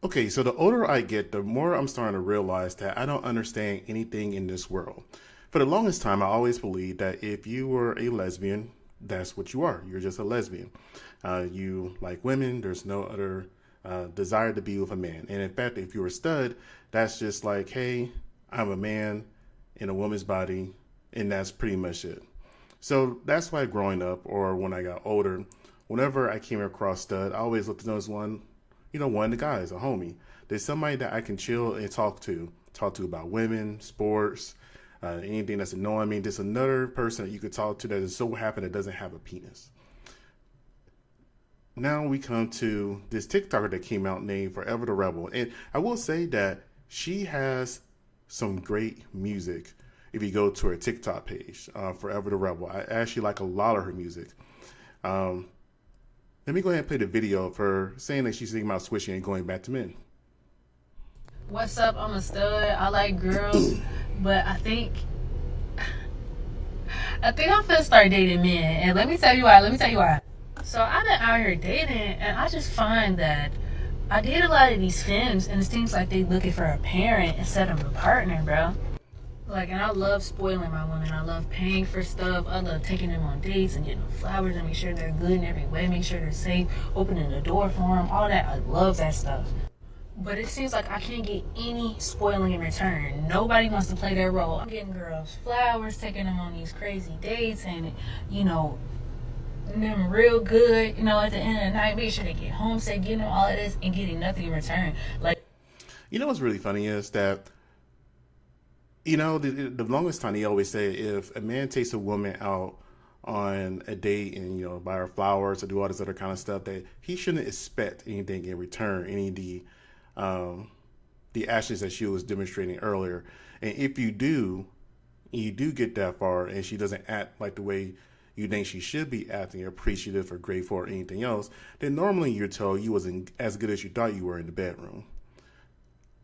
Okay, so the older I get, the more I'm starting to realize that I don't understand anything in this world. For the longest time, I always believed that if you were a lesbian, that's what you are. You're just a lesbian. You like women, there's no other desire to be with a man. And in fact, if you're a stud, that's just like, hey, I'm a man in a woman's body, and that's pretty much it. So that's why growing up or when I got older, whenever I came across stud, I always looked at them as one, one of the guys, a homie. There's somebody that I can chill and talk to about women, sports, anything that's annoying me. There's another person that you could talk to that is so happy that doesn't have a penis. Now we come to this TikToker that came out named Forever the Rebel. And I will say that she has some great music if you go to her TikTok page, Forever the Rebel. I actually like a lot of her music. Let me go ahead and play the video of her saying that she's thinking about switching and going back to men. What's up? I'm a stud. I like girls, but I think I'm finna start dating men. And let me tell you why. So I've been out here dating, and I just find that I date a lot of these femmes, and it seems like they looking for a parent instead of a partner, bro. Like, and I love spoiling my women. I love paying for stuff. I love taking them on dates and getting them flowers and make sure they're good in every way, make sure they're safe, opening the door for them, all that. I love that stuff. But it seems like I can't get any spoiling in return. Nobody wants to play their role. I'm getting girls flowers, taking them on these crazy dates, and, them real good, at the end of the night, make sure they get home safe, getting them all of this and getting nothing in return. Like, what's really funny is that the longest time he always say if a man takes a woman out on a date and, buy her flowers or do all this other kind of stuff, that he shouldn't expect anything in return, any of the actions that she was demonstrating earlier. And if you do get that far and she doesn't act like the way you think she should be acting, appreciative or grateful or anything else, then normally you're told you wasn't as good as you thought you were in the bedroom.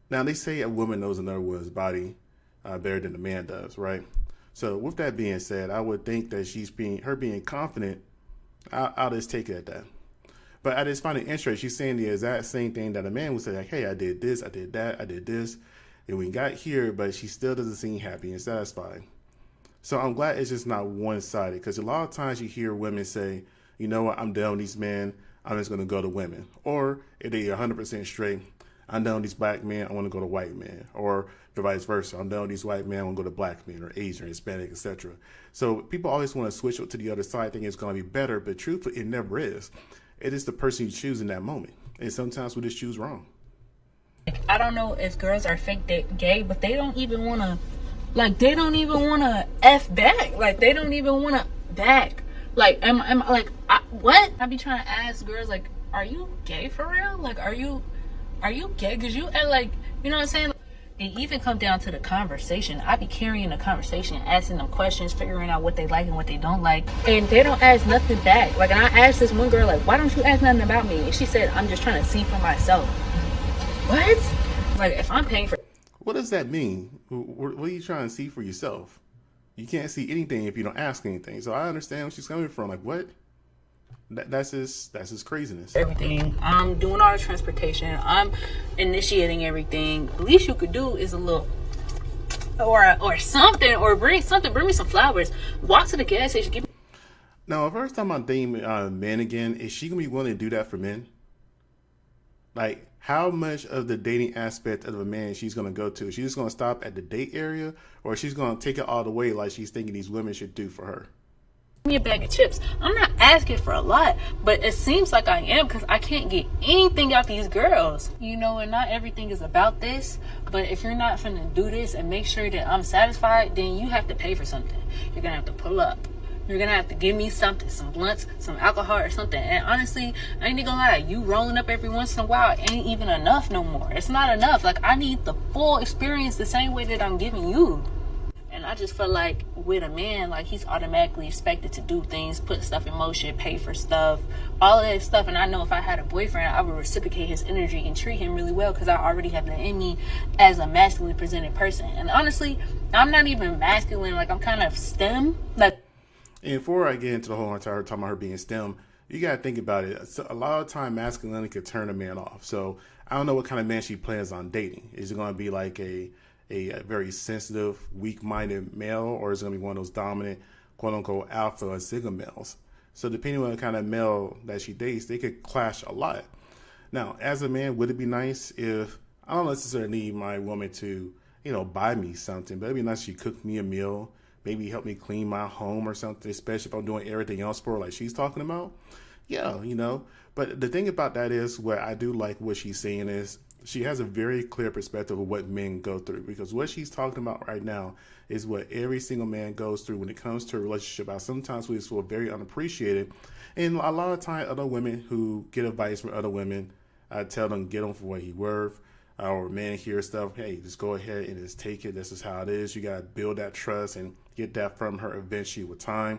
Now, they say a woman knows another woman's body better than a man does, right? So with that being said, I would think that her being confident, I'll just take it at that. But I just find it interesting. She's saying the exact same thing that a man would say, like, hey, I did this, I did that, I did this, and we got here, but she still doesn't seem happy and satisfied. So I'm glad it's just not one-sided, because a lot of times you hear women say, you know what, I'm done with these men, I'm just going to go to women. Or if they're 100% straight, I'm done with these black men, I want to go to white men. Or the vice versa, I'm done with these white men, I want to go to black men or Asian or Hispanic, etc. So people always want to switch to the other side, thinking it's going to be better, but truthfully, it never is. It is the person you choose in that moment. And sometimes we just choose wrong. I don't know if girls are fake gay, but they don't even want to, F back. Like, they don't even want to back. Like, what? I be trying to ask girls, like, are you gay for real? Like, are you gay? Because you act like, you know what I'm saying? It even come down to the conversation. I be carrying the conversation, asking them questions, figuring out what they like and what they don't like. And they don't ask nothing back. Like, and I asked this one girl, like, why don't you ask nothing about me? And she said, I'm just trying to see for myself. What? Like, if I'm paying for... What does that mean? What are you trying to see for yourself? You can't see anything if you don't ask anything. So I understand where she's coming from. Like, what? That's his craziness. Everything. I'm doing all the transportation. I'm initiating everything. The least you could do is a little, or something, or bring something. Bring me some flowers. Walk to the gas station. Give me. Now, if first time I'm dating men again, is she gonna be willing to do that for men? Like, how much of the dating aspect of a man she's gonna go to? She's just gonna stop at the date area, or she's gonna take it all the way like she's thinking these women should do for her? Me a bag of chips. I'm not asking for a lot, but it seems like I am, because I can't get anything out these girls. And not everything is about this, but if you're not finna do this and make sure that I'm satisfied, then you have to pay for something. You're gonna have to pull up. You're gonna have to give me something, some blunts, some alcohol or something. And honestly, I ain't gonna lie, you rolling up every once in a while ain't even enough no more. It's not enough. Like, I need the full experience the same way that I'm giving you. And I just feel like with a man, like, he's automatically expected to do things, put stuff in motion, pay for stuff, all of that stuff. And I know if I had a boyfriend, I would reciprocate his energy and treat him really well, because I already have that in me as a masculine presented person. And honestly, I'm not even masculine. Like, I'm kind of STEM. Like, and before I get into the whole entire talking about her being STEM, you got to think about it. So a lot of time, masculinity could turn a man off. So I don't know what kind of man she plans on dating. Is it going to be like a very sensitive, weak-minded male, or is it going to be one of those dominant, quote-unquote, alpha or sigma males? So depending on the kind of male that she dates, they could clash a lot. Now, as a man, would it be nice if, I don't necessarily need my woman to, buy me something, but it'd be nice if she cooked me a meal, maybe help me clean my home or something, especially if I'm doing everything else for her like she's talking about. Yeah, But the thing about that is, what I do like what she's saying is, she has a very clear perspective of what men go through, because what she's talking about right now is what every single man goes through when it comes to a relationship. Sometimes we feel very unappreciated. And a lot of time, other women who get advice from other women, I tell them, get them for what he worth. Or men hear stuff, hey, just go ahead and just take it. This is how it is. You got to build that trust and get that from her eventually with time.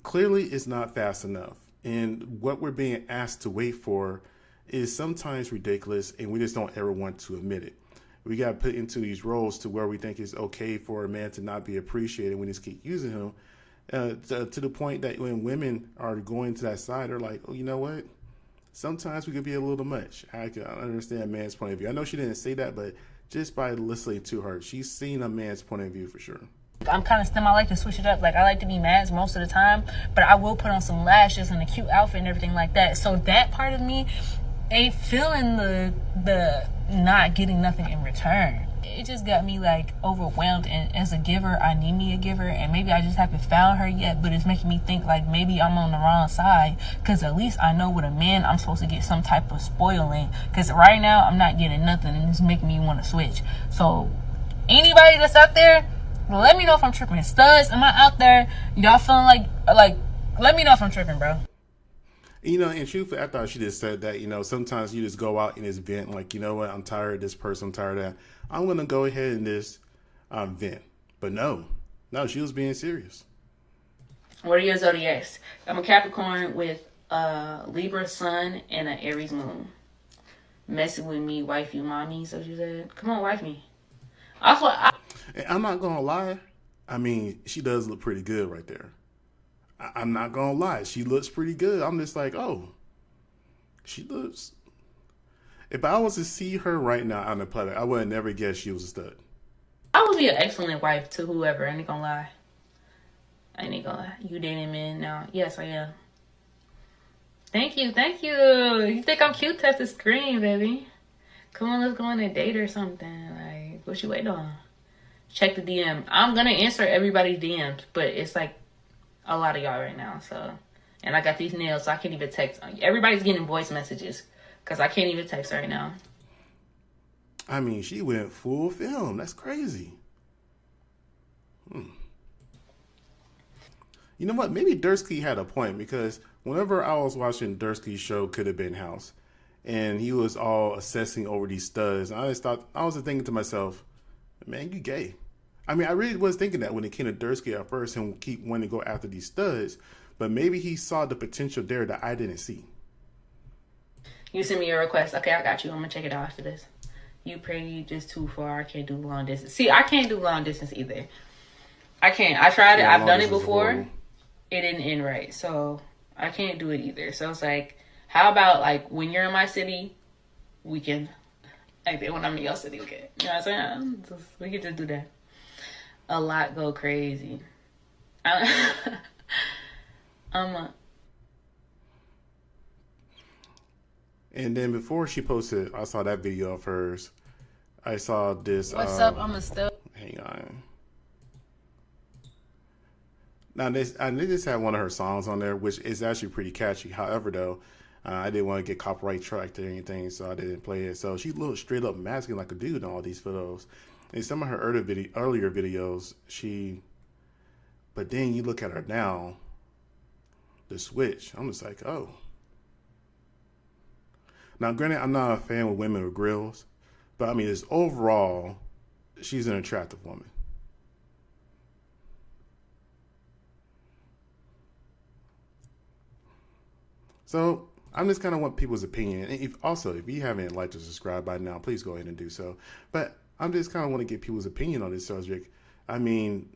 Clearly, it's not fast enough. And what we're being asked to wait for is sometimes ridiculous, and we just don't ever want to admit it. We got put into these roles to where we think it's okay for a man to not be appreciated. We just keep using him to the point that when women are going to that side, they're like, oh, you know what? Sometimes we could be a little much. I can understand a man's point of view. I know she didn't say that, but just by listening to her, she's seen a man's point of view for sure. I'm kind of STEM. I like to switch it up. Like, I like to be masked most of the time, but I will put on some lashes and a cute outfit and everything like that. So that part of me ain't feeling the not getting nothing in return. It just got me like overwhelmed, and as a giver, I need me a giver, and maybe I just haven't found her yet, but it's making me think like maybe I'm on the wrong side, because at least I know with a man I'm supposed to get some type of spoiling, because right now I'm not getting nothing, and it's making me want to switch. So anybody that's out there, let me know if I'm tripping. Studs, am I out there? Y'all feeling like let me know if I'm tripping, bro. In truth, I thought she just said that, sometimes you just go out and just vent, like, you know what, I'm tired of this person, I'm tired of that. I'm going to go ahead and just vent. But no, she was being serious. What are your zodiacs? I'm a Capricorn with a Libra sun and an Aries moon. Messing with me, wife you, mommy, so she said. Come on, wife me. I'm not going to lie. I mean, she does look pretty good right there. I'm not going to lie. She looks pretty good. I'm just like, oh, she looks. If I was to see her right now on the planet, I would have never guessed she was a stud. I would be an excellent wife to whoever. I ain't gonna lie. You dating men now? Yes, I am. Thank you. You think I'm cute? Tap the screen, baby. Come on, let's go on a date or something. Like, what you waiting on? Check the DM. I'm gonna answer everybody's DMs, but it's like a lot of y'all right now, so. And I got these nails, so I can't even text. Everybody's getting voice messages, because I can't even text right now. I mean, she went full film. That's crazy. You know what? Maybe Dursky had a point, because whenever I was watching Dursky's show, Could Have Been House, and he was all assessing over these studs, I was thinking to myself, man, you gay. I mean, I really was thinking that when it came to Dursky at first and keep wanting to go after these studs, but maybe he saw the potential there that I didn't see. You send me your request. Okay, I got you. I'm going to check it out after this. You pray just too far. I can't do long distance. See, I can't do long distance either. I can't. I tried it. I've done it before. It didn't end right. So I can't do it either. So it's like, how about like when you're in my city, we can. Like when I'm in your city, we can. You know what I'm saying? We can just do that. A lot go crazy. And then before she posted, I saw that video of hers. I saw this. What's up? I'm a stud. Hang on. Now, they just had one of her songs on there, which is actually pretty catchy. However, though, I didn't want to get copyright tracked or anything, so I didn't play it. So she looked straight up masculine like a dude in all these photos. In some of her earlier videos, but then you look at her now, the switch, I'm just like, oh. Now, granted, I'm not a fan of women with grills, but I mean, it's overall, she's an attractive woman. So I'm just kind of want people's opinion. And if you haven't liked or subscribed by now, please go ahead and do so. But I'm just kind of want to get people's opinion on this subject. I mean,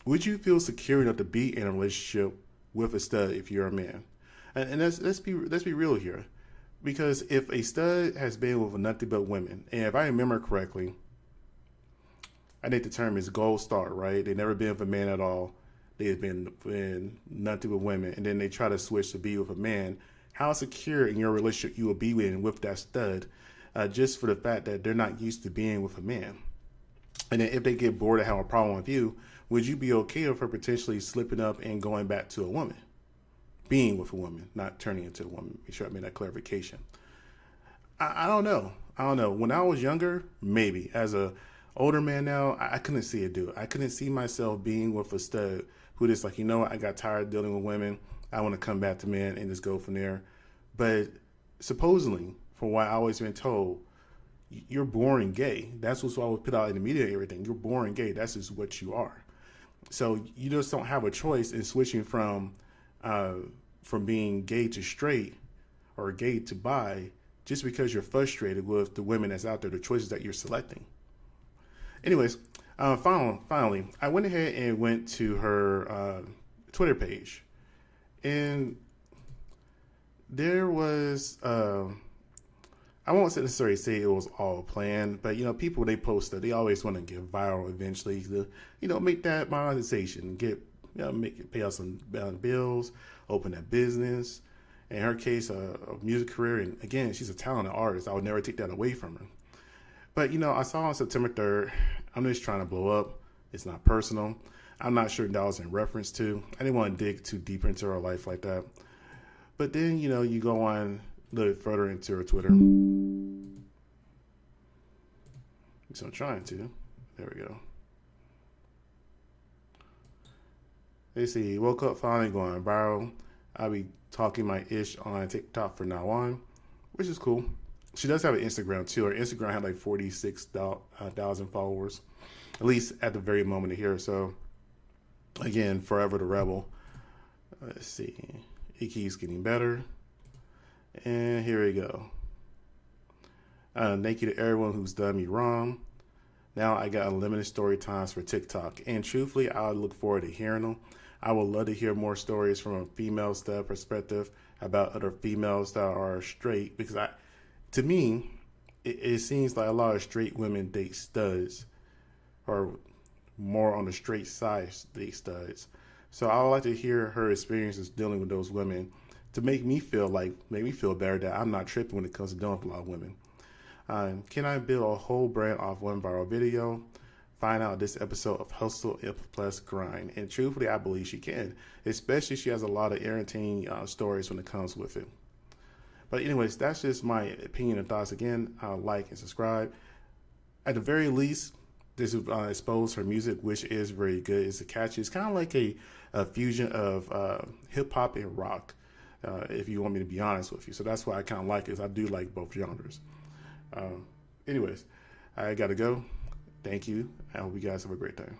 would you feel secure enough to be in a relationship with a stud if you're a man. And let's be real here. Because if a stud has been with nothing but women, and if I remember correctly, I think the term is gold star, right? They've never been with a man at all. They've been nothing but women, and then they try to switch to be with a man. How secure in your relationship you will be with that stud, just for the fact that they're not used to being with a man. And then if they get bored and have a problem with you, would you be okay with her potentially slipping up and going back to a woman? Being with a woman, not turning into a woman. Make sure I made that clarification. I don't know. When I was younger, maybe. As a older man now, I couldn't see it do it. I couldn't see myself being with a stud who just like, you know what, I got tired of dealing with women. I want to come back to men and just go from there. But supposedly, from what I always been told, you're born and gay. That's what's always put out in the media and everything. You're born and gay. That's just what you are. So you just don't have a choice in switching from being gay to straight or gay to bi just because you're frustrated with the women that's out there, the choices that you're selecting. Anyways, finally, I went ahead and went to her Twitter page, and there was I won't necessarily say it was all planned, but people, they post that they always want to get viral eventually to make that monetization, pay out some bills, open that business. In her case, a music career, and again, she's a talented artist. I would never take that away from her. But I saw on September 3rd, I'm just trying to blow up. It's not personal. I'm not sure that was in reference to. I didn't want to dig too deep into her life like that. But then, you go on a little further into her Twitter. So I'm trying to. There we go. They see, woke up finally going viral. I'll be talking my ish on TikTok from now on, which is cool. She does have an Instagram too. Her Instagram had like 46,000 followers, at least at the very moment of here. So again, Forevertherebel. Let's see. It keeps getting better. And here we go. Thank you to everyone who's done me wrong. Now I got unlimited story times for TikTok. And truthfully, I look forward to hearing them. I would love to hear more stories from a female stud perspective about other females that are straight. Because to me, it seems like a lot of straight women date studs, or more on the straight side date studs. So I would like to hear her experiences dealing with those women to make me feel better that I'm not tripping when it comes to dealing with a lot of women. Can I build a whole brand off one viral video? Find out this episode of Hustle Plus Grind. And truthfully, I believe she can, especially she has a lot of entertaining stories when it comes with it. But anyways, that's just my opinion and thoughts. Again, like and subscribe. At the very least, this will expose her music, which is very good. It's catchy. It's kind of like a fusion of hip hop and rock, if you want me to be honest with you. So that's why I kind of like it, is I do like both genres. Anyways, I got to go. Thank you. I hope you guys have a great day.